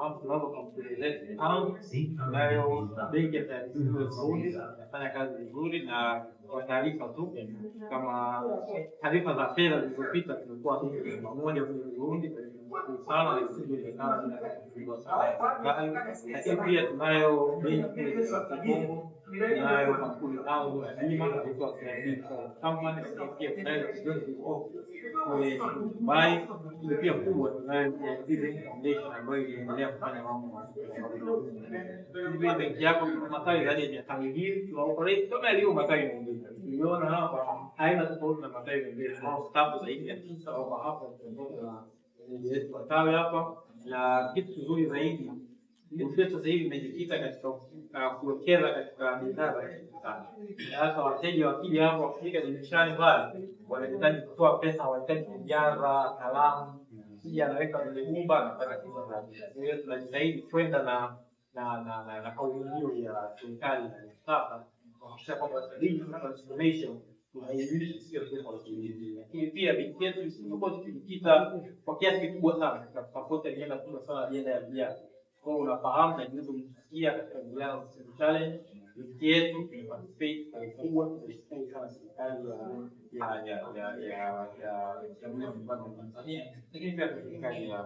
tunafahamu tunazo kampuni zetu ambayo benki ya taasisi nzuri inafanya kazi nzuri, na kwa taarifa tu kama taarifa za fedha zilizopita tumekuwa pamoja kwenye Burundi sana, lakini pia tunayo benki ya Kongo, tunayo kampuni au bima inaitwa Company pia tunayo Dubai, ile pia kubwa tunayo foundation ambayo inaendelea kufanya mambo hivi. Benki yako matawi zaidi ya 5 tunaoperate kama ilivyo matawi mengine. Tuliona hapa haina tofauti na matawi mengine, tunao staff zaidi ya 9 au hapa ndio matawi hapa, na kitu kizuri zaidi ndio sasa hivi imejikita katika kuwekeza katika bidhaa za kisasa. Sasa wateja wakija hapo kufika dirishani pale wanahitaji kutoa pesa, wanahitaji kujaza kalamu, kisha anaweka kwenye nyumba anapata pesa. Hiyo tunajitahidi kwenda na kauli hiyo ya serikali ya sasa kuhakikisha kwamba transformation tunaishi sio kwa kijiji. Lakini pia benki yetu imekuwa ikijikita kwa kiasi kikubwa sana katika support ajenda kubwa sana, ajenda ya vijana. Kwa unafahamu na juzi msikia katika vijana challenge benki yetu imeparticipate kwa ukubwa kushukuru sana serikali ya Jamhuri ya Muungano wa Tanzania, lakini pia serikali ya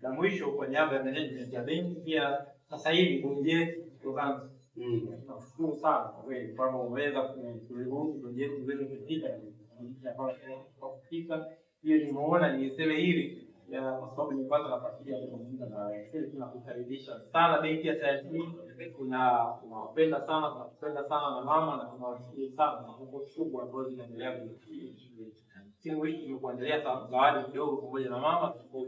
na mwisho kwa niaba ya management ya benki pia sasa hivi bodi kuanza. Tunashukuru sana kwa kweli kwamba umeweza kuruhusu bodi yetu iweze kufika. Hiyo nimeona niseme hili kwa sababu nimepata nafasi ya kuzungumza na tunakukaribisha sana benki ya TASC. Tunapenda sana na mama, na tunawashukuru sana kwa shughuli ambazo zinaendelea kwenye timu hii. Tumekuendelea zawadi kidogo pamoja na mama kwa